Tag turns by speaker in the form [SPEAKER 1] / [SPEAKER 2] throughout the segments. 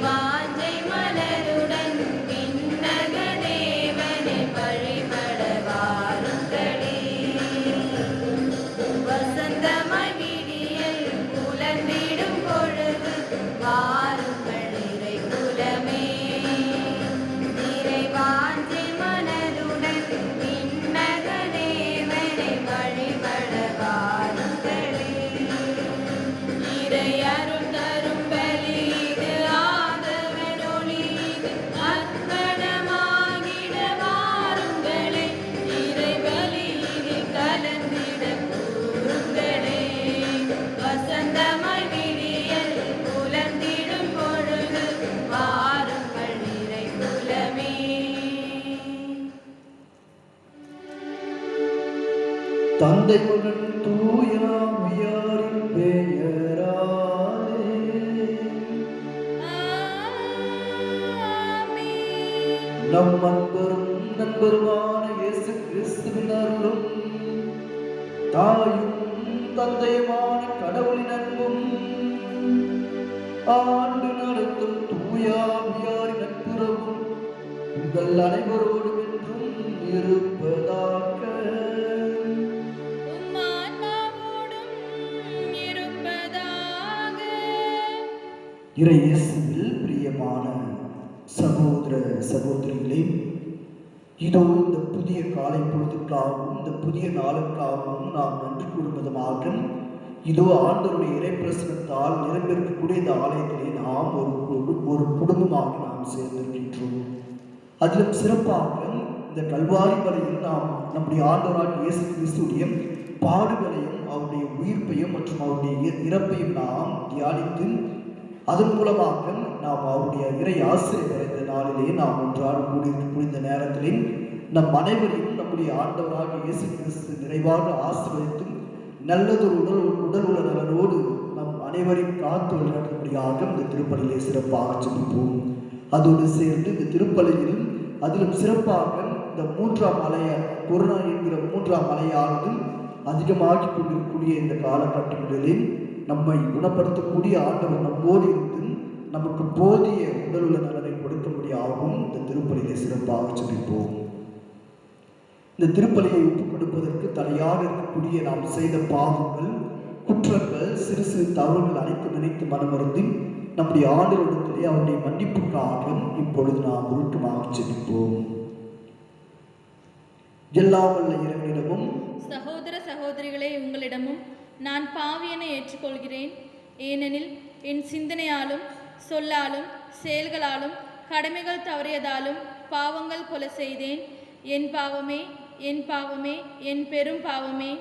[SPEAKER 1] வாஞ்சை மலருடன் விண்ணக தேவனை வழிபட வாருங்களே. வசந்தமாய் விடியல் புலர்ந்திடும் பொழுது வாருங்கள் இறை குலமே. இறை வாஞ்சை மலருடன் விண்ணக தேவனை வழிபட வாருங்களே. இறை அருள் தரும் பலி இது ஆதவன் ஒளி இது அர்ப்பணமாகிட வாருங்களே. இறை பலியினில் கலந்திட கூறுங்களே. வசந்தமாய் விடியல் புலர்ந்திடும் பொழுது வாருங்கள் இறை குலமே.
[SPEAKER 2] தந்தை மகன் தூய ஆவியாரின் பெயராலே
[SPEAKER 1] ஆமென்.
[SPEAKER 2] நம் அன்பரும் நண்பருமான இயேசு கிறிஸ்துவின் அருளும் தாயும் தந்தையுமான கடவுளின் அன்பும் ஆண்டு நடத்தும் தூய ஆவியாரின் நட்புறவும் உங்கள் அனைவரோடும் என்றும் இருப்பதாக.
[SPEAKER 1] உம்மான்மாவோடும் இருப்பதாக.
[SPEAKER 2] இறை இயேசுவில் பிரியமான சகோதர சகோதரிகளே, இதோ இந்த புதிய காலை பொழுதுக்காகவும் இந்த புதிய நாளுக்காகவும் நாம் நன்றி கூறுவதுமாக இதோ ஆண்டவருடைய இறை பிரசனத்தால் நிரம்பியிருக்கக்கூடிய இந்த ஆலயத்திலே நாம் ஒரு குடும்பமாக நாம் சேர்ந்திருக்கின்றோம். அதிலும் சிறப்பாக இந்த கல்வாரி வரையில் நாம் நம்முடைய ஆண்டவராகிய இயேசு கிறிஸ்துடைய பாடுகளையும் அவருடைய உயிர்ப்பையும் மற்றும் அவருடைய இறப்பையும் நாம் தியானித்து அதன் மூலமாக நாம் அவருடைய இறை ஆசிரியர் இந்த நாளிலே நாம் ஒன்றாக கூடியிருக்கக்கூடிய இந்த நேரத்திலே நம் அனைவரையும் நம்முடைய ஆண்டவராகிய இயேசு கிறிஸ்து நிறைவாக ஆசீர்வதித்தும் நல்லதொரு உடல் உள்ள நலனோடு நம் அனைவரையும் காத்து வழிநடத்தும்படியாக இந்த திருப்பலியிலே சிறப்பாக ஜெபிப்போம். அதோடு சேர்ந்து இந்த திருப்பலியில் அதிலும் சிறப்பாக இந்த மூன்றாம் அலைய கொரோனா என்கிற மூன்றாம் அலையானது அதிகமாகி கொண்டிருக்கக்கூடிய இந்த காலகட்டங்களில் நம்மை குணப்படுத்தக்கூடிய ஆண்டவர் நம்மோடு இருந்து நமக்கு போதிய உடல் உள்ள நலனை கொடுக்கும்படியாகவும் இந்த திருப்பலியை சிறப்பாக ஜெபிப்போம். இந்த திருப்பலியை ஒப்புக் கொடுப்பதற்கு தடையாக இருக்கக்கூடிய நாம் செய்த பாவங்கள், குற்றங்கள், சிறு சிறு தவறுகள் அனைத்து நினைத்து மனமருந்தி நம்முடைய ஆண்டவரிடத்திலே அவருடைய மன்னிப்புக்காக இப்பொழுது நாம் உருக்கமாக ஜெபிப்போம். எல்லாம் வல்ல இறைவனிடமும்
[SPEAKER 3] சகோதர சகோதரிகளே, உங்களிடமும் நான் பாவியென ஏற்றுக்கொள்கிறேன். ஏனெனில் என் சிந்தனையாலும் சொல்லாலும் செயல்களாலும் கடமைகள் தவறியதாலும் பாவங்கள் கொலை செய்தேன். என் பாவமே, என் பாவமே, என் பெரும் பாவமே.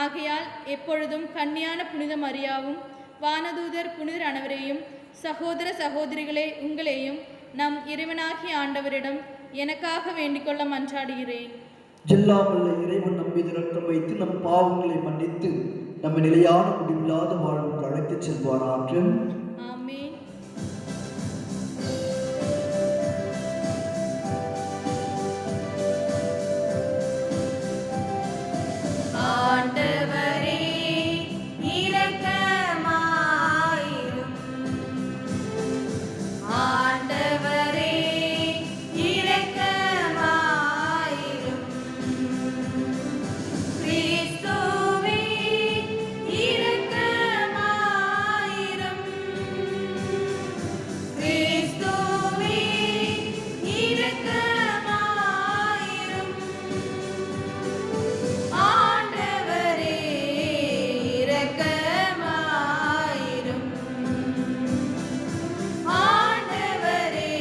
[SPEAKER 3] ஆகையால் எப்பொழுதும் கன்னியான புனித மரியாவும் வானதூதர் புனிதர் அனைவரையும் சகோதர சகோதரிகளே உங்களையும் நம் இறைவனாகிய ஆண்டவரிடம் எனக்காக வேண்டிக்கொள்ள மன்றாடுகிறேன்.
[SPEAKER 2] எல்லாம் வல்ல இறைவன் நம் மீது இரக்கம் வைத்து நம் பாவங்களை மன்னித்து நம்ம நிலையான முடிவில்லாத வாழ்வுக்கு அழைத்துச் செல்வாராக.
[SPEAKER 3] ஆமென்.
[SPEAKER 1] ஆண்டவரே இரக்கமாயிரும். ஆண்டவரே இரக்கமாயிரும். கிறிஸ்துவே இரக்கமாயிரும். கிறிஸ்துவே இரக்கமாயிரும். ஆண்டவரே இரக்கமாயிரும். ஆண்டவரே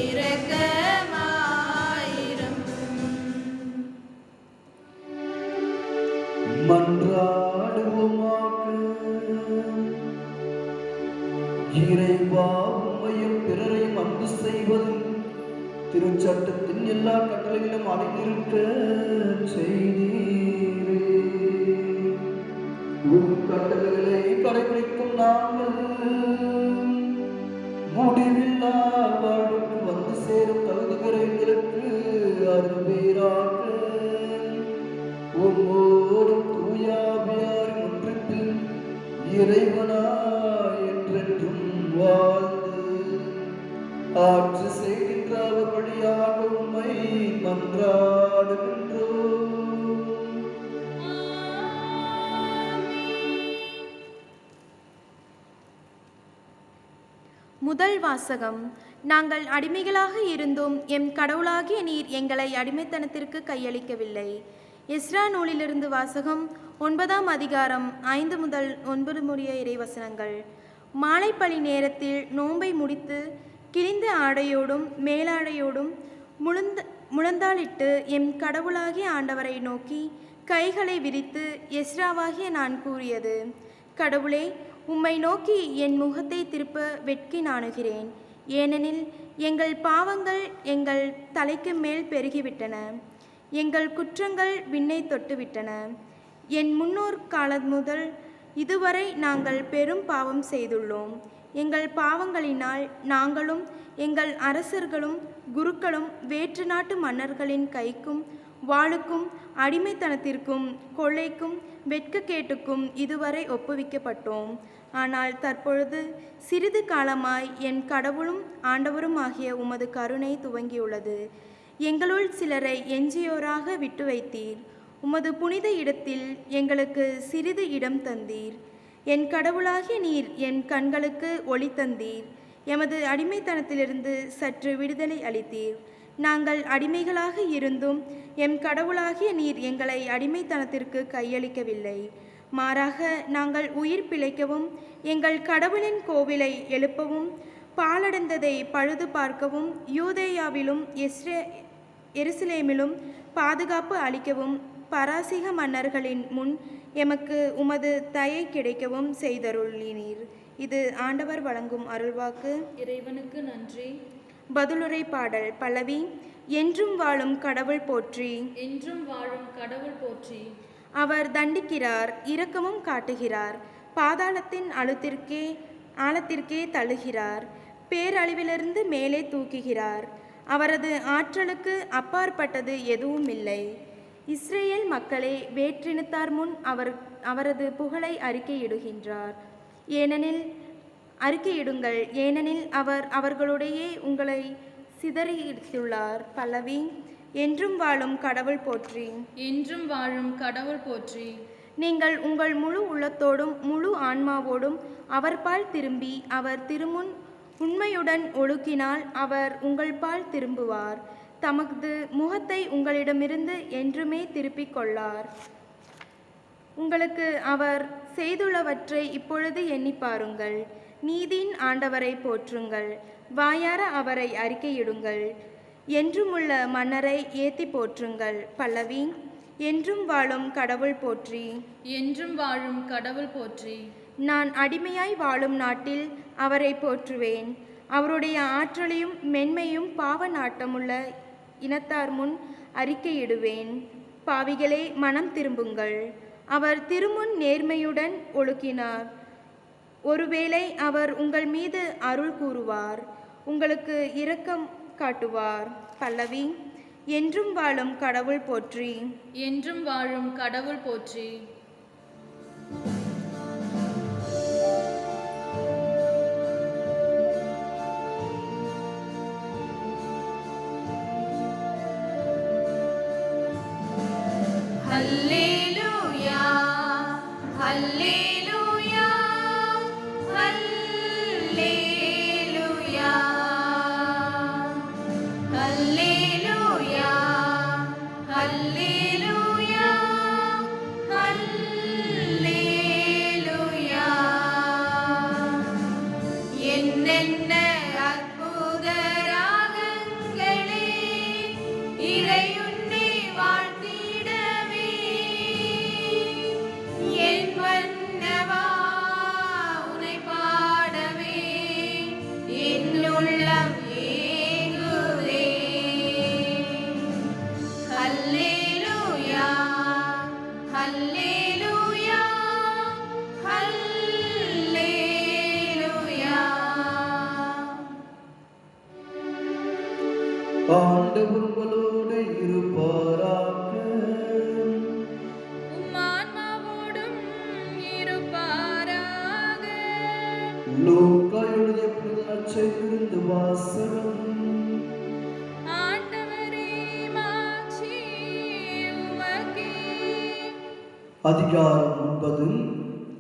[SPEAKER 1] இரக்கமாயிரும்.
[SPEAKER 2] மன்றாடுவோமாக. இறைவா, உம்மையும் பிறரையும் அன்பு செய்வது திருச்சட்டத்தின் எல்லா கட்டளைகளிலும் அடைந்திருக்க செய்தீரே. உம் கட்டளைகளை கடைபிடிக்கும் நாங்கள் முடிவில்லா வாழ்வுக்கு வந்து சேரும் தகுதிகளை எங்களுக்கு அருள்வீராக. உம்மோடும் தூயாவியாரின் ஒன்றிப்பில் இறைவனாய் என்றென்றும் வாழ்ந்து
[SPEAKER 4] முதல் வாசகம். நாங்கள் அடிமைகளாக இருந்தும் எம் கடவுளாகிய நீர் எங்களை அடிமைத்தனத்திற்கு கையளிக்கவில்லை. எஸ்ரா நூலிலிருந்து வாசகம். 9ஆம் அதிகாரம் 5 முதல் 9 முடிய இறைவசனங்கள். மாலைப்பழி நேரத்தில் நோன்பை முடித்து கிழிந்த ஆடையோடும் மேலாடையோடும் முழந்தாளிட்டு எம் கடவுளாகிய ஆண்டவரை நோக்கி கைகளை விரித்து எஸ்ராவாகிய நான் கூறியது: கடவுளே, உம்மை நோக்கி என் முகத்தை திருப்ப வெட்கி நாணுகிறேன். ஏனெனில் எங்கள் பாவங்கள் எங்கள் தலைக்கு மேல் பெருகிவிட்டன, எங்கள் குற்றங்கள் விண்ணை தொட்டுவிட்டன. என் முன்னோர் காலம் முதல் இதுவரை நாங்கள் பெரும் பாவம் செய்துள்ளோம். எங்கள் பாவங்களினால் நாங்களும் எங்கள் அரசர்களும் குருக்களும் வேற்று நாட்டு மன்னர்களின் கைக்கும் வாளுக்கும் அடிமைத்தனத்திற்கும் கொள்ளைக்கும் வெட்கக்கேட்டுக்கும் இதுவரை ஒப்புவிக்கப்பட்டோம். ஆனால் தற்பொழுது சிறிது காலமாய் என் கடவுளும் ஆண்டவருமாகிய உமது கருணை துவங்கியுள்ளது. எங்களுள் சிலரை எஞ்சியோராக விட்டு வைத்தீர். உமது புனித இடத்தில் எங்களுக்கு சிறிது இடம் தந்தீர். என் கடவுளாகிய நீர் என் கண்களுக்கு ஒளி தந்தீர். எமது அடிமைத்தனத்திலிருந்து சற்று விடுதலை அளித்தீர். நாங்கள் அடிமைகளாக இருந்தும் எம் கடவுளாகிய நீர் எங்களை அடிமைத்தனத்திற்கு கையளிக்கவில்லை. மாறாக நாங்கள் உயிர் பிழைக்கவும் எங்கள் கடவுளின் கோவிலை எழுப்பவும் பாழடைந்ததை பழுது பார்க்கவும் யூதேயாவிலும் எருசலேமிலும் பாதுகாப்பு அளிக்கவும் பாரசீக மன்னர்களின் முன் எமக்கு உமது தயை கிடைக்கவும் செய்தருளினீர். இது ஆண்டவர் வழங்கும் அருள்வாக்கு.
[SPEAKER 3] இறைவனுக்கு நன்றி.
[SPEAKER 4] பதிலுரை பாடல். பல்லவி. என்றும் வாழும் கடவுள் போற்றி.
[SPEAKER 3] என்றும் வாழும் கடவுள் போற்றி.
[SPEAKER 4] அவர் தண்டிக்கிறார், இரக்கமும் காட்டுகிறார். பாதாளத்தின் ஆழத்திற்கே தள்ளுகிறார். பேரழிவிலிருந்து மேலே தூக்குகிறார். அவரது ஆற்றலுக்கு அப்பாற்பட்டது எதுவும் இல்லை. இஸ்ரேல் மக்களே, வேற்றினத்தார் முன் அவரது புகழை அறிக்கையிடுகின்றார். அறிக்கையிடுங்கள், ஏனெனில் அவர் அவர்களுடைய உங்களை சிதறித்துள்ளார். பல்லவி. என்றும் வாழும் கடவுள் போற்றி.
[SPEAKER 3] என்றும் வாழும் கடவுள் போற்றி.
[SPEAKER 4] நீங்கள் உங்கள் முழு உள்ளத்தோடும் முழு ஆன்மாவோடும் அவர்பால் திரும்பி அவர் திருமுன் உண்மையுடன் ஒழுக்கினால் அவர் உங்கள் பால் திரும்புவார். தமது முகத்தை உங்களிடமிருந்து என்றுமே திருப்பிக் கொள்ளார். உங்களுக்கு அவர் செய்துள்ளவற்றை இப்பொழுது எண்ணி பாருங்கள். நீதியின் ஆண்டவரை போற்றுங்கள், வாயார அவரை அறிக்கையிடுங்கள். என்றுமுள்ள மன்னரை ஏத்தி போற்றுங்கள். பல்லவி. என்றும் வாழும் கடவுள் போற்றி.
[SPEAKER 3] என்றும் வாழும் கடவுள் போற்றி.
[SPEAKER 4] நான் அடிமையாய் வாழும் நாட்டில் அவரை போற்றுவேன். அவருடைய ஆற்றலையும் மென்மையும் பாவ நாட்டமுள்ள இனத்தார் முன் அறிக்கையிடுவேன். பாவிகளே, மனம் திரும்புங்கள். அவர் திருமுன் நேர்மையுடன் ஒழுக்கினார். ஒருவேளை அவர் உங்கள் மீது அருள் கூறுவார், உங்களுக்கு இரக்கம் காட்டுவார். பல்லவி. என்றும் வாழும் கடவுள் போற்றி.
[SPEAKER 3] என்றும் வாழும் கடவுள் போற்றி.
[SPEAKER 1] ஹல்லேலூயா, ஹல்லேலூயா, ஹல்லேலூயா, ஹல்லேலூயா, ஹல்லேலூயா, ஹல்லேலூயா. என்னென்ன அற்புத ராகங்களே இறையுன்னே வாழ்த்திடவே, என் மன்னவா உனை பாடவே என் உள்ளம் ஏங்குதே. ஹல்லேலூயா, ஹல்லேலூயா, ஹல்லேலூயா.
[SPEAKER 2] ஆண்டவர் உங்களோடு இருப்பாராக.
[SPEAKER 3] உம்மான்மாவோடும் இருப்பாராக.
[SPEAKER 2] லூக்கா எழுதிய புனித நற்செய்தியிலிருந்து வாசகம்.
[SPEAKER 3] ஆண்டவரே, மாட்சி உமக்கே.
[SPEAKER 2] அதிகாரம் 9,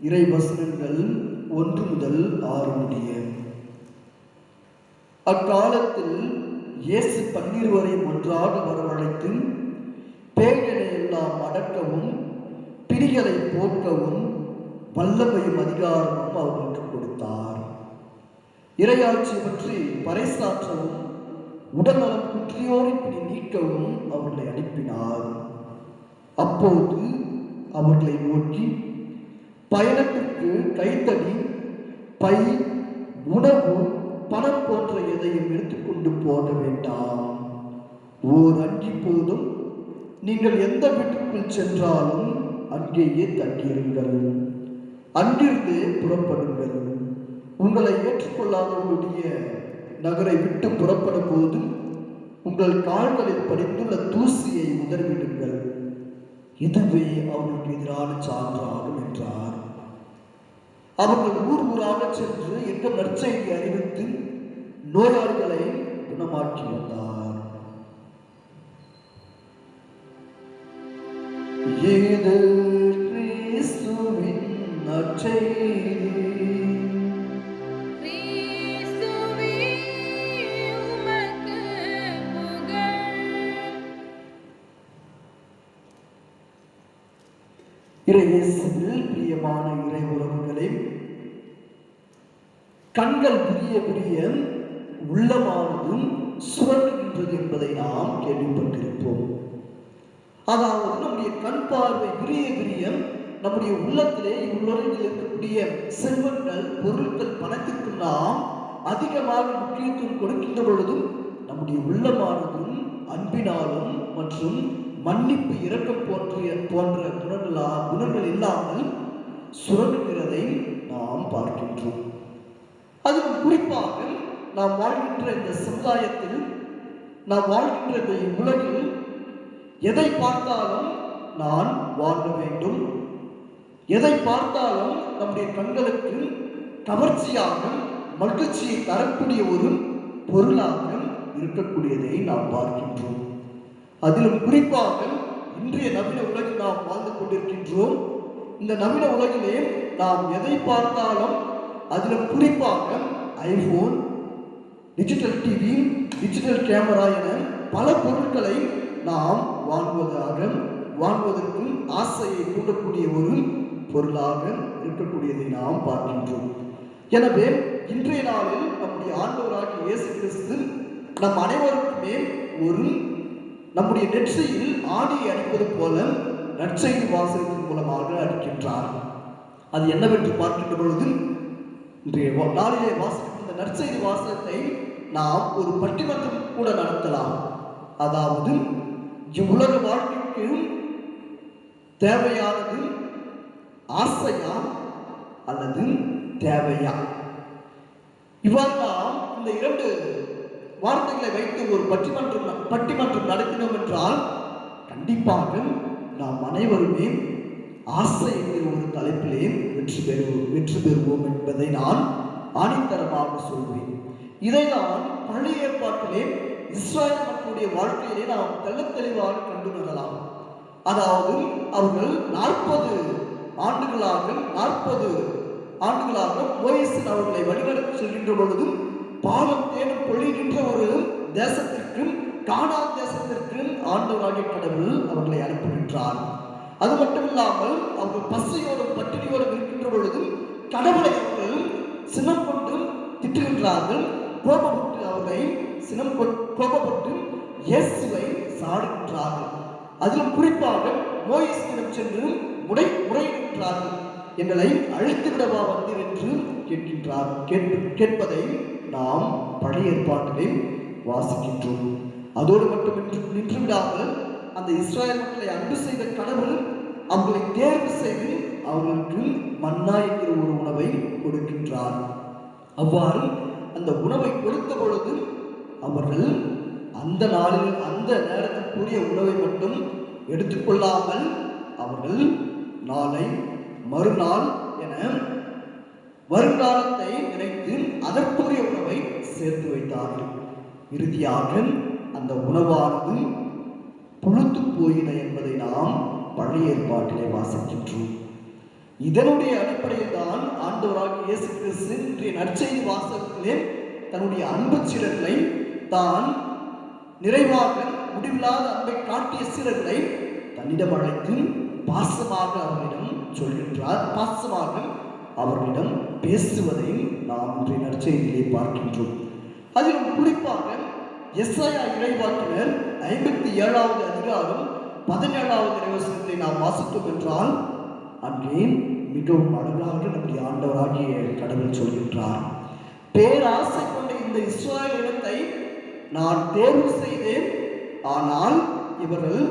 [SPEAKER 2] இறை வசனங்கள் 1 முதல் 6 முடிய. அக்காலத்தில் இயேசு 12 ஒன்றாக வரவழைத்து பேய்களை எல்லாம் அடக்கவும் பிடிகளை போக்கவும் வல்லமையும் அதிகாரமும் அவர்களுக்கு கொடுத்தார். இறையாட்சி பற்றி பறைசாற்றவும் உடல்நலம் குன்றியோரின் பிடி நீக்கவும் அவர்களை அனுப்பினார். அப்போது அவர்களை நோக்கி, பயணத்திற்கு கைத்தடி, பை, உணவு, பணம் போன்ற எதையும் எடுத்துக்கொண்டு போக வேண்டாம். ஓர் அங்கி போதும். நீங்கள் எந்த வீட்டுக்குள் சென்றாலும் அங்கேயே தங்கியிருங்கள். அங்கிருந்து புறப்படுங்கள். உங்களை ஏற்றுக்கொள்ளாதவர்களுடைய நகரை விட்டு புறப்படும் போது உங்கள் கால்களில் படிந்துள்ள தூசியை உதறிவிடுங்கள். இதுவே அவர்களுக்கு எதிரான சான்றாகும் என்றார். அவர்கள் ஊர் ஊராக சென்று என்ற நற்செய்தி அறிவித்து நோயாளிகளை குணமாக்கி வந்தார். இது கிறிஸ்துவின் நற்செய்தி. இறையேசுவில் பிரியமான இறை உறவுகளே, கண்கள் விரிய விரிய உள்ளமானதும் சுரண்டுகின்றது என்பதை நாம் கேள்விப்பட்டிருப்போம். அதாவது நம்முடைய கண் பார்வை விரிய விரிய நம்முடைய உள்ளத்திலே இவ்வுலகில் இருக்கக்கூடிய செல்வங்கள், பொருட்கள், பணத்திற்கு நாம் அதிகமாக முக்கியத்துவம் கொடுக்கின்ற பொழுதும் நம்முடைய உள்ளமானதும் அன்பினாலும் மற்றும் மன்னிப்பு, இரக்கம் போன்ற குணங்கள் இல்லாமல் சுரண்டுகிறதை நாம் பார்க்கின்றோம். அதிலும் குறிப்பாக நாம் வாழ்கின்ற இந்த சமுதாயத்தில், நாம் வாழ்கின்ற இந்த உலகில் எதை பார்த்தாலும் நான் வாங்க வேண்டும், எதை பார்த்தாலும் நம்முடைய கண்களுக்கு கவர்ச்சியாக மகிழ்ச்சியை தரக்கூடிய ஒரு பொருளாக இருக்கக்கூடியதை நாம் பார்க்கின்றோம். அதிலும் குறிப்பாக இன்றைய நவீன உலகில் நாம் வாழ்ந்து கொண்டிருக்கின்றோம். இந்த நவீன உலகிலே நாம் எதை பார்த்தாலும் அதிலும் குறிப்பாக iPhone, digital TV, digital camera என பல பொருட்களை நாம் வாங்குவதற்கு ஆசையை தூண்டக்கூடிய ஒரு பொருளாக இருக்கக்கூடியதை நாம் பார்க்கின்றோம். எனவே இன்றைய நாளில் நம்முடைய ஆண்டவராகிய இயேசு கிறிஸ்து நம் அனைவருக்குமே ஒரு நம்முடைய நெற்றியில் ஆணியை அடிப்பது போல நற்செய்தி வாசகத்தின் மூலமாக அடிக்கின்றார். அது என்னவென்று பார்க்கின்ற பொழுது, இன்றைய நாளிலே வாசிக்கின்ற இந்த நற்செய்தி வாசகத்தை நாம் ஒரு பட்டிமன்றம் கூட நடத்தலாம். அதாவது இவ்வுலக வாழ்க்கைக்கு தேவையானது ஆசையா அல்லது தேவையா? இவ்வாறு நாம் இந்த இரண்டு வார்த்தைகளை வைத்து ஒரு பட்டிமன்றம் நடத்தினோம் என்றால் கண்டிப்பாக நாம் அனைவருமே ஆசை என்கிற ஒரு தலைப்பிலே வெற்றி பெறுவோம் என்பதை நான் ஆணித்தரமாக சொல்வேன். இதைதான் பழைய ஏற்பாட்டிலே இஸ்ராயல் மக்களுடைய வாழ்க்கையிலே நாம் தெளிவாக கண்டுணரலாம். அதாவது அவர்கள் 40 ஆண்டுகளாக மோசேஸ் அவர்களை வழிநடத்தி செல்கின்ற பொழுதும் பாலம் தேடும் பொழிகின்ற ஒரு தேசத்திற்கும், கானான் தேசத்திற்கும் ஆண்டவராகிய கடவுள் அவர்களை அனுப்புகின்றார். அது மட்டுமில்லாமல் அவர்கள் பசியோடும் பட்டினியோடும் இருக்கின்ற பொழுதும் கடவுளை அவர்கள் சினம் கொண்டு திட்டுகின்றார்கள். கோபப்பட்டு அவர்களை கோபப்பட்டு இயேசுவை சாடுகின்றார்கள். அதிலும் குறிப்பாக மோசேசிடம் சென்று முறையிடுகின்றார்கள். எங்களை அழித்துவிடவா வந்தீர் என்று கேட்பதை நாம் பழைய ஏற்பாட்டிலே வாசிக்கின்றோம். அதோடு மட்டுமின்றி நின்று விடாமல் அந்த இஸ்ராயல் மக்களை அன்பு செய்த கடவுள் அவர்களை தேர்வு செய்து அவர்களுக்கு மன்னா என்கிற ஒரு உணவை கொடுக்கின்றார். அவ்வாறு அந்த உணவை கொடுத்த பொழுது அவர்கள் அந்த நாளில் அந்த நேரத்திற்குரிய உணவை மட்டும் எடுத்துக்கொள்ளாமல் அவர்கள் நாளை மறுநாள் என வருங்காலத்தை நினைத்து அதற்குரிய உணவை சேர்த்து வைத்தார்கள். இறுதியாக அந்த உணவானது புழுத்து போயின என்பதை நாம் பழைய ஏற்பாட்டிலே வாசிக்கின்றோம். இதனுடைய அடிப்படையில் தான் ஆண்டவராகிய இயேசு கிறிஸ்து இன்றைய நற்செய்தி வாசகத்திலே தன்னுடைய அன்பு சீடர்களை தான் நிறைவாக முடிவில்லாத அன்பை காட்டிய சீடர்களை தன்னிடம் அழைத்து பாசமாக அவர்களிடம் சொல்கின்றார். பாசமாக அவர்களிடம் பேசுவதை நாம் இன்றைய நற்செய்தியிலே பார்க்கின்றோம். அதிலும் குறிப்பாக எஸ்ஐயா இறைவாக்கினர் 57வது அதிகாரம் 17வது இறைவசனத்தை நாம் வாசித்தோம் என்றால் அங்கே மிகவும் அழகாக நம்முடைய ஆண்டவராகிய கடவுள் சொல்கின்றார். பேராசை கொண்ட இந்த இஸ்ராயேல் இனத்தை நான் தேர்வு செய்தேன், ஆனால் இவர்கள்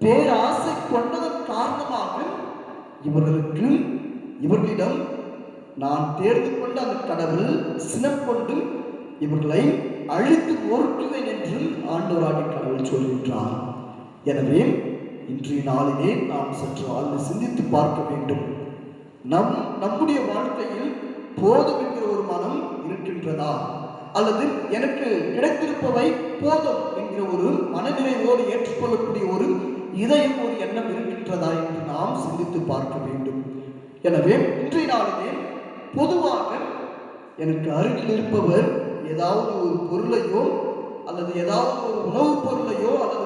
[SPEAKER 2] பேராசை கொண்டதன் காரணமாக இவர்களிடம் நான் தேர்ந்து கொண்ட அந்த கடவுள் சினம் கொண்டு இவர்களை அழித்து ஒருக்குவேன் என்று ஆண்டவராகிய கடவுள் சொல்கின்றார். எனவே இன்றைய நாளிலே நாம் சற்று ஆழ்ந்து சிந்தித்து பார்க்க வேண்டும். நம்முடைய வாழ்க்கையில் போதும் என்கிற ஒரு மனம் இருக்கின்றதா, அல்லது எனக்கு கிடைத்திருப்பவை போதும் என்கிற ஒரு மனநிலையோடு ஏற்றுக்கொள்ளக்கூடிய ஒரு இதயம், ஒரு எண்ணம் இருக்கின்றதா என்று நாம் சிந்தித்து பார்க்க வேண்டும். எனவே இன்றைய நாளிலே பொதுவாக எனக்கு அருகில் இருப்பவர் ஏதாவது ஒரு பொருளையோ அல்லது ஏதாவது ஒரு உணவுப் பொருளையோ அல்லது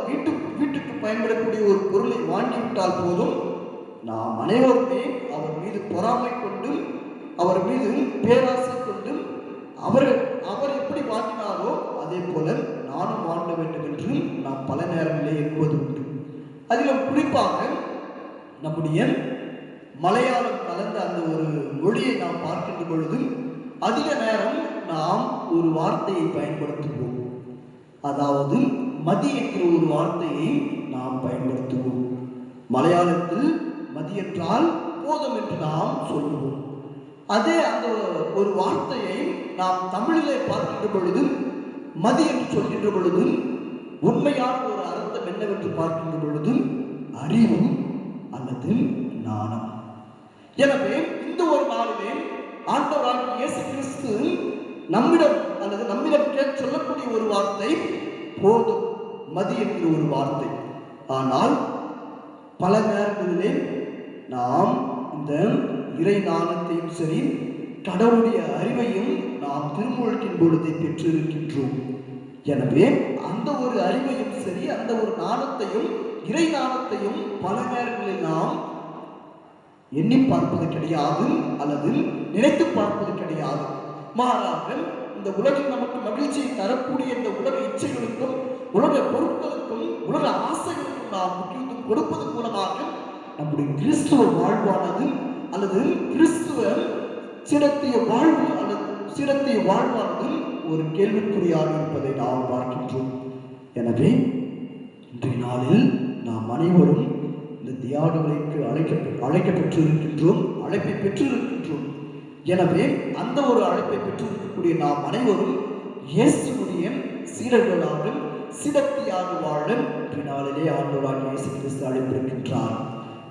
[SPEAKER 2] வீட்டுக்கு பயன்படக்கூடிய ஒரு பொருளை வாங்கிவிட்டால் போதும் நாம் அனைவருமே அவர் மீது பொறாமை கொண்டு, அவர் மீது பேராசை கொண்டு, அவர் எப்படி வாங்கினாரோ அதே போல நானும் வாங்க வேண்டும் என்று நாம் பல நேரங்களிலே எண்ணுவது உண்டு. அதிலும் குறிப்பாக நம்முடைய மலையாளம் கலந்த அந்த ஒரு மொழியை நாம் பார்க்கின்ற பொழுது அதிக நேரம் நாம் ஒரு வார்த்தையை பயன்படுத்துவோம். அதாவது மதி என்கிற ஒரு வார்த்தையை நாம் பயன்படுத்துவோம். மலையாளத்தில் மதி என்றால் போதும் என்று நாம் சொல்லுவோம். அதே அந்த ஒரு வார்த்தையை நாம் தமிழிலே பார்க்கின்ற பொழுது மதி என்று சொல்கின்ற பொழுது உண்மையான ஒரு அர்த்தம் என்னவென்று பார்க்கின்ற பொழுது அறிவு அல்லது ஞானம். எனவே இந்த ஒரு நாளிலே ஆண்டவராகிய இயேசு கிறிஸ்து நம்மிடம் சொல்லக்கூடிய ஒரு வார்த்தை போதும், மதி என்கிற ஒரு வார்த்தை. ஆனால் பல நேரங்களிலே நாம் இந்த இறை ஞானத்தையும் சரி கடவுளுடைய அறிவையும் நாம் திருமுழுக்கின் பொழுதை பெற்றிருக்கின்றோம். எனவே அந்த ஒரு அறிவையும் சரி அந்த ஒரு ஞானத்தையும் இறை ஞானத்தையும் பல நேரங்களில் நாம் எண்ணி பார்ப்பது கிடையாது அல்லது நினைத்து பார்ப்பது கிடையாது. மாறாக இந்த உலகில் நமக்கு மகிழ்ச்சியை தரக்கூடிய இந்த உலக இச்சைகளுக்கும் உலக பொருட்களுக்கும் உலக ஆசைகளுக்கும் நாம் முக்கியத்துவம் கொடுப்பதன் மூலமாக நம்முடைய கிறிஸ்துவ வாழ்வானது அல்லது கிறிஸ்துவ சிடத்திய வாழ்வு அல்லது சிடத்திய வாழ்வானது ஒரு கேள்விக்குறியாக இருப்பதை நாம் பார்க்கின்றோம். எனவே இன்றைய நாளில் நாம் அனைவரும் இந்த தியாக விலைக்கு அழைக்கப்பெற்றிருக்கின்றோம், அழைப்பை பெற்றிருக்கின்றோம். எனவே அந்த ஒரு அழைப்பை பெற்றிருக்கக்கூடிய நாம் அனைவரும் இயேசுடைய சீடர்களாக சிடத்தியாக வாழ இன்றைய நாளிலே ஆண்டவராகிய இயேசு கிறிஸ்து அழைப்பிருக்கின்றார்.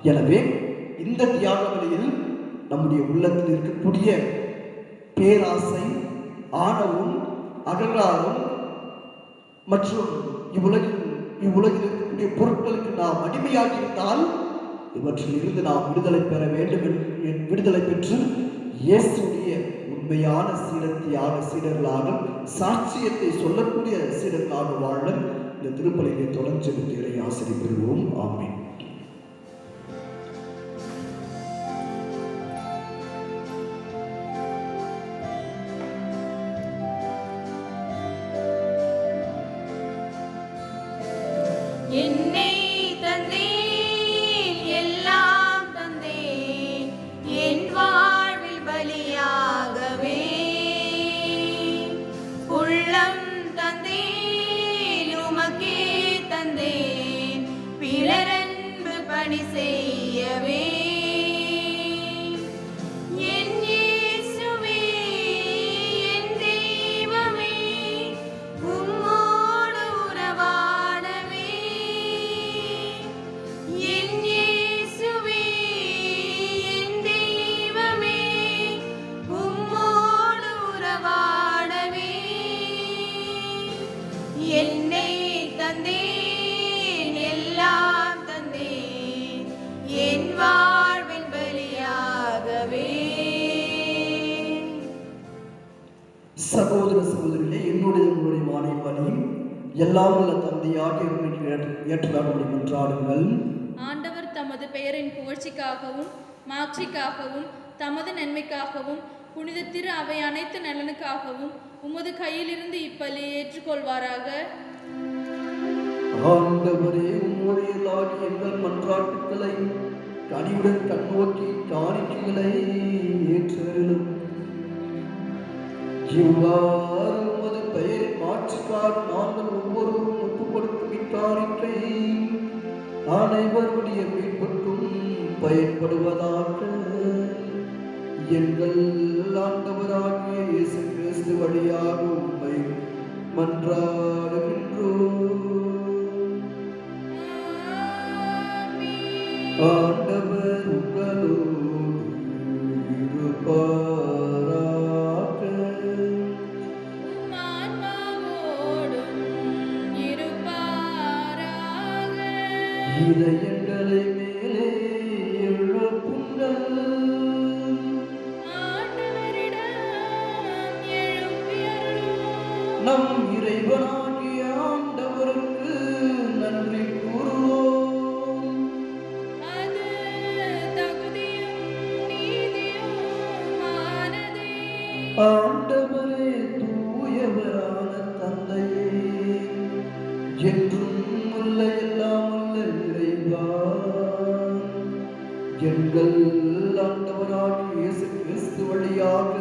[SPEAKER 2] எனவே இந்த தியாக விலையில் நம்முடைய உள்ளத்தில் இருக்கக்கூடிய பேராசை, ஆணவம், அகங்காரம் மற்றும் இவ்வுலகில் இருக்கக்கூடிய பொருட்களுக்கு நாம் அடிமையாக இருந்தால் இவற்றில் இருந்து நாம் விடுதலை பெற வேண்டும். விடுதலை பெற்று இயேசுடைய உண்மையான சீடர்களாக சாட்சியத்தை சொல்லக்கூடிய சீடர்களாக வாழ இந்த திருப்பலியை தொடர்ந்து இறை ஆசிரியர் பெறுவோம். ஆமென்.
[SPEAKER 1] என்னை தந்தேன், எல்லாம் தந்தேன், என் வாழ்வில் பலியாகவே. உள்ளம் தந்தேன், உமக்கே தந்தேன், பிறரன்பு பணி செய்யவே. என் இயேசுவே, என் தெய்வமே, உம்மோடு உறவாடவே. என் இயேசுவே, என் தெய்வமே, உம்மோடு உறவாடவே. என்னை தந்தேன், எல்லாம் தந்தேன்,
[SPEAKER 2] சகோதர சகோதரிகளே, என்னுடைய உங்களுடைய வாணி பலி எல்லாம் உள்ள தந்தையாக ஏற்றலாக மன்றாடுங்கள்.
[SPEAKER 3] ஆண்டவர் தமது பெயரின் புகழ்ச்சிக்காகவும் மாட்சிக்காகவும் தமது நன்மைக்காகவும் புனித திரு அவை அனைத்து நலனுக்காகவும் உமது கையிலிருந்து இப்பலியை ஏற்றுக்கொள்வாராக.
[SPEAKER 2] ஆண்டவரே, உம்முடையலாகி எங்கள் மன்றாட்டுக்களை கனிவுடன் கண்ணோக்கி காணிக்கைகளை ஏற்றலும். இவ்வாறு உமது பெயரின் மாட்சிக்காக நாங்கள் ஒவ்வொருவரும் ஒப்புக் கொடுக்கும் இக்காணிக்கை அனைவருடைய மீட்புக்கும் பயன்படுவதாக எங்கள் ஆண்டவராகிய இயேசு கிறிஸ்து வழியாக உம்மை மன்றாடுகின்றோம். ஆண்டவர் உங்களோடு இருப்பாராக. இதயங்களை மேலே எழுப்புங்கள். நம் இறைவனாகிய ஆண்டவருக்கு நன்றி கூறுவோம். ஆண்டவரே, தூயவரான தந்தையே, என்றும் உள்ள எல்லாம் உள்ள இறைவா, எங்கள் ஆண்டவராகிய இயேசு கிறிஸ்து வழியாக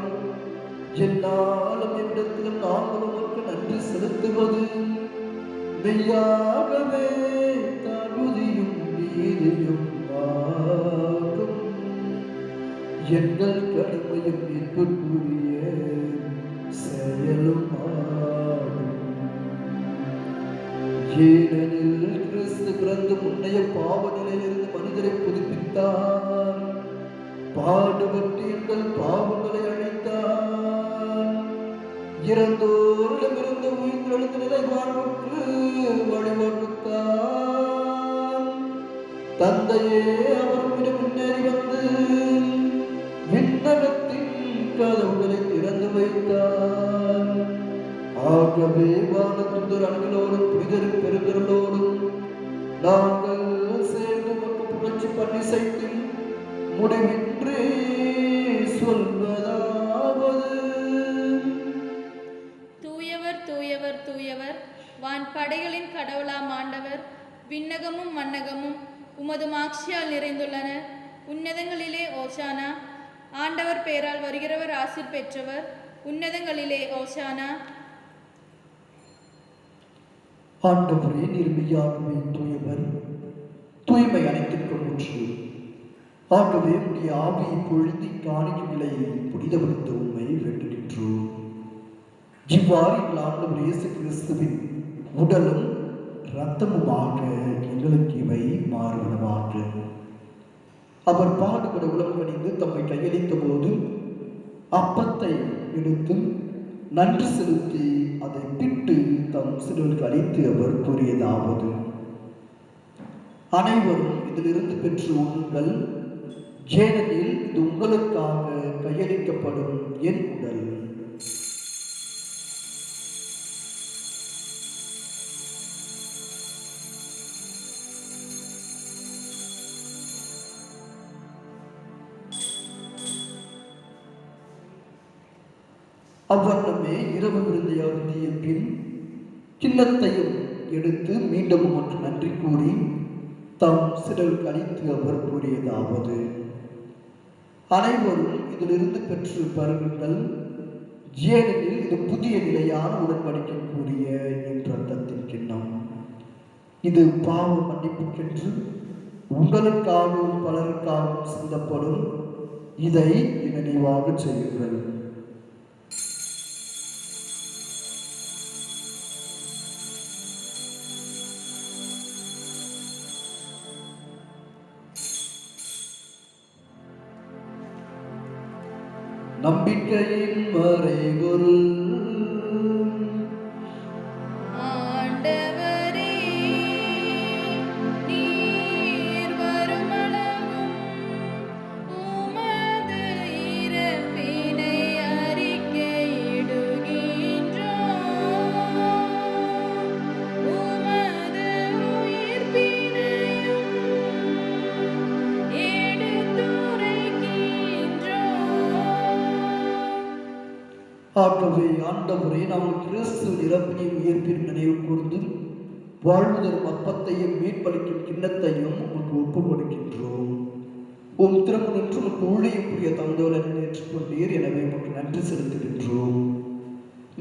[SPEAKER 2] என்னாலும் எவ்விடத்திலும் நாங்கள் உமக்கு நன்றி செலுத்துவது மெய்யாகவே தகுதியும் நீதியும் ஆகும். எங்கள் கடமையும் மீட்புக்குரிய செயலும் ஆகும். ஏனெனில் கிறிஸ்து பிறந்து முன்னைய பாவ நிலையிலிருந்து மனிதரை புதுப்பித்தார், பாடுபட்டு எங்கள் பாவங்களை அழித்தார், இறந்தோரிடமிருந்து உயிர்த்தெழுந்த நிலை வாழ்வுக்கு வழிவகுத்தார். தந்தையே, அவரிடம் முன்னேறி வந்து விண்ணகத்தின் கதவுகளை திறந்து வைத்தார். ஆகவே வானத்துதர் அணுகளோடும் புனிதர் பெருந்தர்களோடும் நாங்கள் சேர்ந்து மக்கள் புகழ்ச்சி பண்ணி செய்து முடிவின்றி சொல்வதாவது:
[SPEAKER 3] தூயவர் தூயவர் தூயவர், வான் படைகளின் கடவுளாம் ஆண்டவர். விண்ணகமும் மன்னகமும் உமது மாட்சியால் நிறைந்துள்ளன. உன்னதங்களிலே ஓசானா. ஆண்டவர் பெயரால் வருகிறவர் ஆசீர் பெற்றவர். உன்னதங்களிலே ஓசானா.
[SPEAKER 2] ஆண்டவரே, நிர்மையாகவே தூயவர், தூய்மை அனைத்திற்கும் ஒன்று. ஆகவே உடைய ஆவியை பொழுதி காணிக்கைகளை புனிதப்படுத்த உண்மை வேண்டுகின்றோம். இவ்வாறு எங்கள் ஆண்டவர் இயேசு கிறிஸ்துவின் உடலும் இரத்தமுமாக எங்களுக்கு இவை மாறுவனவாக. அவர் பாடுபட உலகம் கணிந்து தம்மை கையளித்த போது அப்பத்தை எடுத்து நன்றி செலுத்தி அதை பிட்டு தம் சிறுவர்களுக்கு அளித்து அவர் கூறியதாவது: அனைவரும் இதிலிருந்து பெற்று உண்ணுங்கள், ஏனெனில் இது உங்களுக்காக கையளிக்கப்படும் என் உடல். அவ்வண்ணமே இரவு விருந்தை அருந்திய பின் கிண்ணத்தையும் எடுத்து மீண்டும் ஒன்று நன்றி கூறி தம் சிலருக்கு அளித்து அவர் கூறியதாவது: அனைவரும் இதிலிருந்து பெற்று பருகுங்கள், ஏனெனில் இது புதிய நிலையான உடன்படிக்கை கூறிய என் ரத்தத்தின் கிண்ணம். இது பாவ மன்னிப்புக்கென்று உங்களுக்காகவும் பலருக்காகவும் சிந்தப்படும். இதை நினைவாக செய்யுங்கள். நம்பிக்கையின் மறைபொருள்.
[SPEAKER 3] ஆண்டவரே, நீர் வருமளவும் உமது இறப்பினை அறிக்கையிடுகின்றோம்.
[SPEAKER 2] ஆகவே ஆண்டவரே, நாங்கள் கிறிஸ்துவின் இறப்பினையும் உயிர்ப்பின் நினைவு கூர்ந்து வாழ்வு தரும் அப்பத்தையும் மீட்பளிக்கும் கிண்ணத்தையும் உமக்கு ஒப்புக் கொடுக்கின்றோம். உம் திருமணன்று உமக்கு ஊழியம் புரிய தந்தோலனை ஏற்றுக்கொண்டீர். எனவே உமக்கு நன்றி செலுத்துகின்றோம்.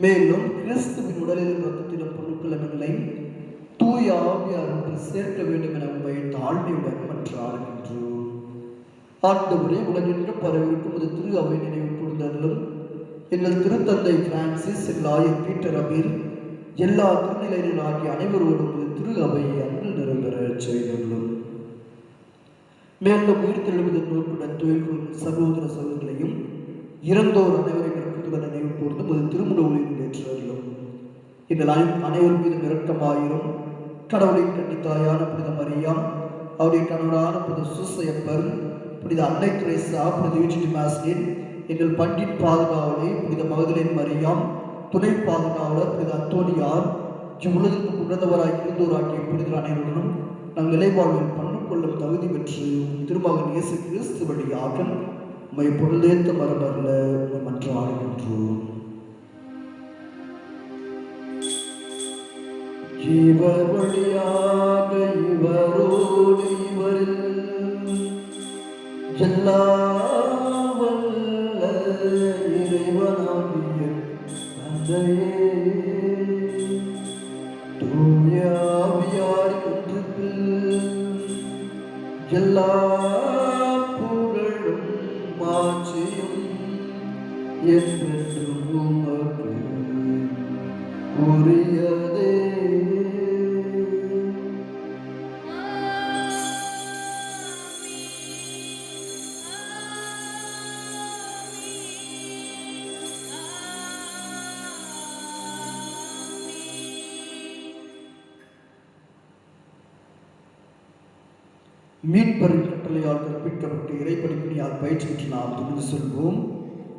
[SPEAKER 2] மேலும் கிறிஸ்துவின் உடலிலும் இரத்தத்திலும் பொருட்களங்களை தூய ஆவியாருக்கு சேர்க்க வேண்டும் என உண்மை தாழ்மையுடன் மன்றாடுகின்றோம். ஆண்டவரே, உலகெங்கும் பரவிருக்கும் ஒரு திரு அவை நினைவு கூர்ந்தலும் எங்கள் திருத்தந்தை பிரான்சிஸ், ஆயர் பீட்டர் அபீல், எல்லா திருநிலையினராகிய அனைவரோடும் திரு அவையை அன்று நிறைவேற செய்துள்ளோம். மேலும் உயிர்த்தெழுவதன் நோக்குடன் தொழில் கொள்ளும் சகோதர சகோதரிகளையும் இறந்தோர் அனைவரையும் இறக்கத்துடன் நினைவு கூர்ந்து ஒரு திருமுட ஒளியில் ஏற்றுள்ளோம். எங்கள் அனைவர் மீதும் இரக்கமாயிரும். கடவுளின் கன்னித்தாயான புனித மரியாம், அவருடைய கணவரான புனித சூசையப்பர், புனித அன்னை தெரேசா, புனித யூஜினி மாஸ்லின், எங்கள் பண்டின் பாதுகாவலி புனித மகதலேன் மரியாம், துணை பாதுகாவலர் புனித அந்தோனியார், இவ்வுலகிற்கு உணர்ந்தவராய் இருந்தோராகிய புனிதர் அனைவருடனும் நாங்கள் நிலைவாழ்வில் பங்கு கொள்ளும் தகுதி பெற்று திருமகன் இயேசு கிறிஸ்து வழியாக உம்மை பொருளேத்த மரபர்ல மன்றாடுகின்றோம். இவர் வழியாக இவரோடு இவரில் எல்லாம் வல்ல இறைவனாகிய தந்தையே, தூய ஆவியாரின் ஒன்றுக்குள் எல்லா புகழும் மாட்சியும் என்றென்றும் உமக்கு உரியதே. மீட்பரின் கட்டளையால் கற்பிக்கப்பட்டு இறைப்பணிப்பணியால் பயிற்சி பெற்று நாம் துணிந்து சொல்வோம்.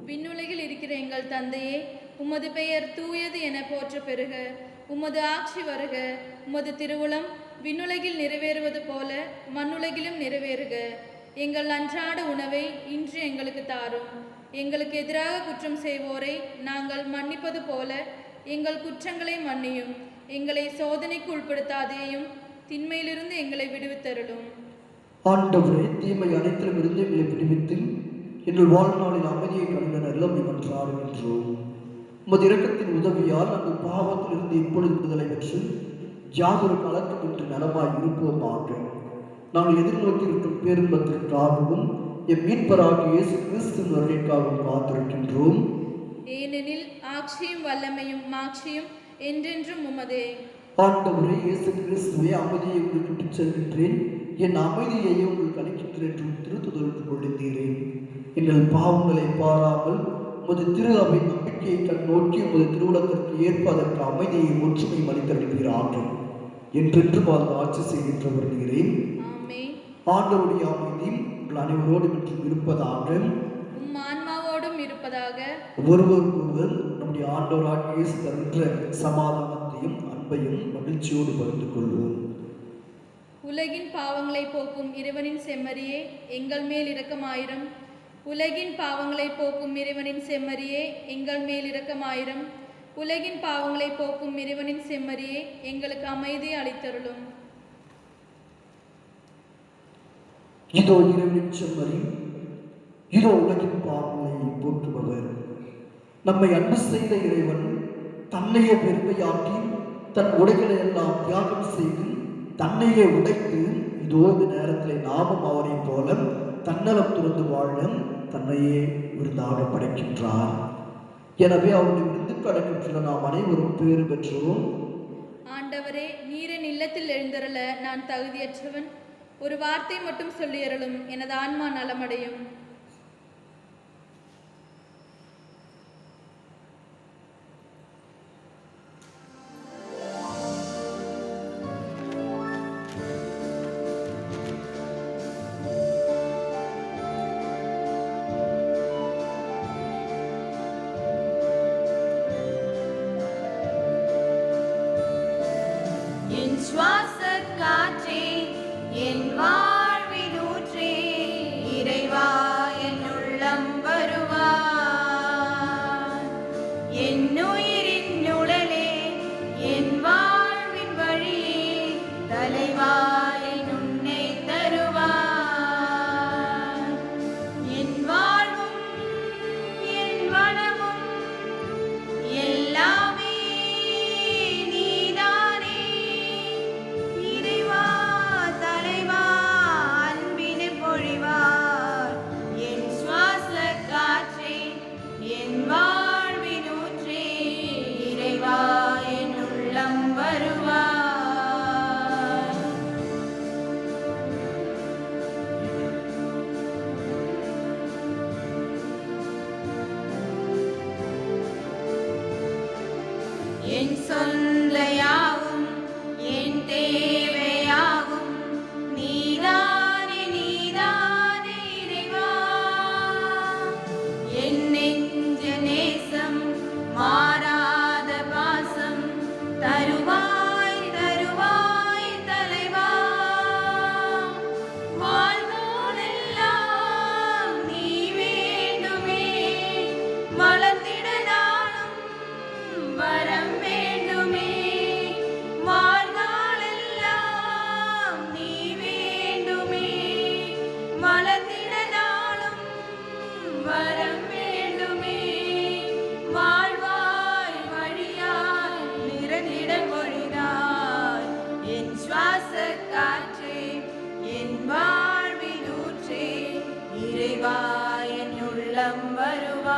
[SPEAKER 3] விண்ணுலகில் இருக்கிற எங்கள் தந்தையே, உமது பெயர் தூயது என போற்ற பெறுக. உமது ஆட்சி வருக. உமது திருவுளம் விண்ணுலகில் நிறைவேறுவது போல மண்ணுலகிலும் நிறைவேறுக. எங்கள் அன்றாட உணவை இன்று எங்களுக்கு தாரும். எங்களுக்கு எதிராக குற்றம் செய்வோரை நாங்கள் மன்னிப்பது போல எங்கள் குற்றங்களை மன்னியும். எங்களை சோதனைக்கு உட்படுத்தாதேயும், திண்மையிலிருந்து எங்களை விடுவித்தருளும்.
[SPEAKER 2] ஆண்டவரே, தீமை அனைத்திலும் இருந்து எங்களை விடுவித்து எங்கள் வாழ்நாளில் அமைதியை கண்ட நல்லமை மன்றாடுகின்றோம். உமது இரக்கத்தின் உதவியால் நாங்கள் பாவத்திலிருந்து இப்பொழுது விடுதலை பெற்று யாதொரு கலக்கமின்றி நலமாய் இருப்போமாக. நாங்கள் எதிர்நோக்கியிருக்கும் பேரின்பத்திற்காகவும் எம் மீட்பராகிய இயேசு கிறிஸ்துவின் வருகைக்காகவும் காத்திருக்கின்றோம்.
[SPEAKER 3] ஏனெனில் ஆட்சியும் வல்லமையும் மாட்சியும் என்றென்றும் உமதே.
[SPEAKER 2] ஆண்டவரே, இயேசு கிறிஸ்துவை அமைதியை உங்களுக்கு விட்டுச் செல்கின்றேன், என் அமைதியையே உங்களுக்கு அளிக்கின்றேன் என்று திருத்துதலுக்கு கொள்ளுந்தீரேன். எங்கள் பாவங்களை பாராமல் உமது திரு அவை நம்பிக்கையை கண் நோக்கி உமது திருவுலத்திற்கு ஏற்ப அதற்கு அமைதியை ஒற்றுமை அளித்தருள்வீராக. என்றென்றும் வாழ்ந்து ஆட்சி செய்கின்றவர் நீரே. ஆண்டவருடைய அமைதி உங்கள் அனைவரோடும் என்றும் இருப்பதாக,
[SPEAKER 3] உம் ஆன்மாவோடும் இருப்பதாக.
[SPEAKER 2] ஒருவருக்கொருவர் நம்முடைய ஆண்டவராகிய இயேசு தருகின்ற சமாதானத்தையும் அன்பையும் மகிழ்ச்சியோடு பகிர்ந்து கொள்வோம்.
[SPEAKER 3] உலகின் பாவங்களை போக்கும் இறைவனின் செம்மறியே, எங்கள் மேல் இரக்கமாயிரம். உலகின் பாவங்களை போக்கும் இறைவனின் செம்மறியே, எங்கள் மேல் இரக்கமாயிரம். உலகின் பாவங்களை போக்கும் இறைவனின் செம்மறியே, எங்களுக்கு அமைதியை அளித்தருளும்.
[SPEAKER 2] இதோ இறைவனின் செம்மறி, இதோ உலகின் பாவங்களை போக்குபவர். நம்மை அன்பு செய்த இறைவன் தன்னையே பெருமையாக்கி தன் உடைகளை எல்லாம் தியாகம் செய்து தன்னையே உடைத்து இதோ இந்த நேரத்தில் நாமும் அவரை போல தன்னலம் துறந்து வாழ தன்னையே விருந்தாக படைக்கின்றார். எனவே அவருடைய விருந்துக்கு அடைக்கின்ற நாம் அனைவரும் பேறு பெற்றோம்.
[SPEAKER 3] ஆண்டவரே, நீரின் இல்லத்தில் எழுந்தருள நான் தகுதியற்றவன். ஒரு வார்த்தை மட்டும் சொல்லியருளும், எனது ஆன்மா நலமடையும்.
[SPEAKER 1] சுவாச காற்றே, என் வாழ்வின் ஊற்றே, இறைவா என் உள்ளம் வருவாய். என் சொந்த யாவும் என் தேவையாகும் நீதானே நீதானே இறைவா. என் நெஞ்ச நேசம் மாறாத பாசம் தருவாய் தருவாய் தலைவா. வாழ்நாளெல்லாம் நீ வேண்டுமே வளர்ந்திட நாளும் வரம் வேண்டுமே. வாழ்நாளெல்லாம் நீ வேண்டுமே வளர்ந்திட நாளும் வரம் வேண்டுமே. வாழ்வாய் வழியாய் நிறந்திட பொழிதாய் என் சுவாச காற்றே என் வாழ்வில் ஊற்றே இறைவா என் உள்ளம் வருவாய்.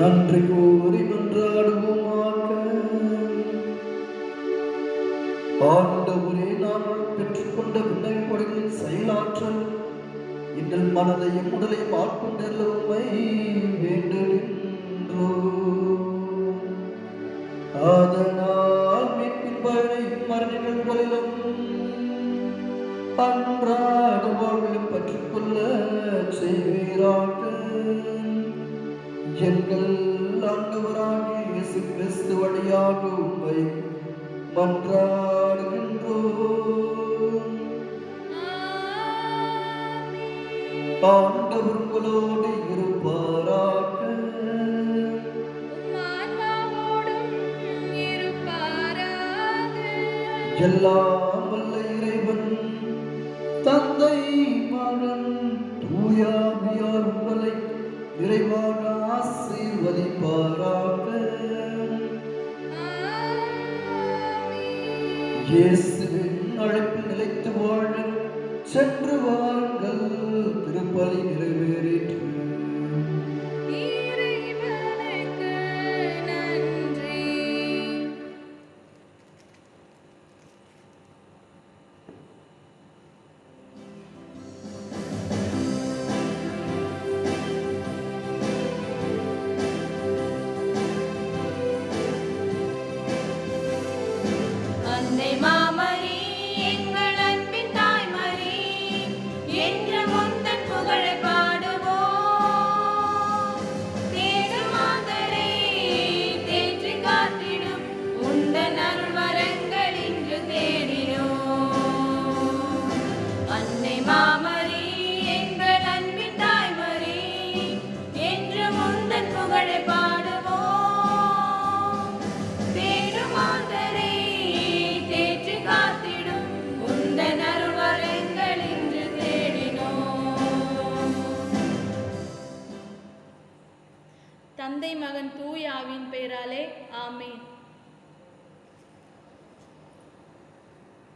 [SPEAKER 2] நன்றி கூறி மன்றாடுவோமாக. ஆண்டவரே, நாங்கள் பெற்றுக்கொண்ட விண்ணப்பங்களின் செயலாற்றல் எங்கள் மனதையும் உடலையும் ஆட்கொண்டுள்ள உம்மை வேண்டுகின்றோம். அதனால் மீட்பின் பயனையும் மரண நிகழ்வுகளிலும் அன்றாட வாழ்விலும் பற்றிக்கொள்ள செய்வீராக. எங்கள் ஆண்டவராகிய இயேசு கிறிஸ்து வழியாக உம்மை மன்றாடுகின்றோம். ஆண்டவர் உங்களோடு இருப்பாராக. எல்லாம் வல்ல இறைவன் தந்தை மகன் தூயாவியார் உங்களை நிறைவாக ஆசீர்வதிப்பாராக. இயேசுவின் அழைப்பில் நிலைத்து வாழ சென்று வாருங்கள். திருப்பலி நிறைவேறிற்று.
[SPEAKER 1] அன்னை மாமரி எங்கள் அன்பின் தாய்மரி என்று முந்தன் புகழை பாடுவோம். தேடும் மாந்தரை தேற்றி காத்திடும் உந்தன் அருள் வரங்கள் இன்று தேடினோம். அன்னை மாமரி எங்கள் அன்பின் தாய்மரி என்று முந்தன் புகழை பாடுவோம். தேடும் மாந்தரை தேற்றி காத்திடும் உந்தன் அருள் வரங்கள் இன்று தேடினோம்.
[SPEAKER 3] தந்தை மகன் தூய ஆவியின் பெயராலே ஆமென்.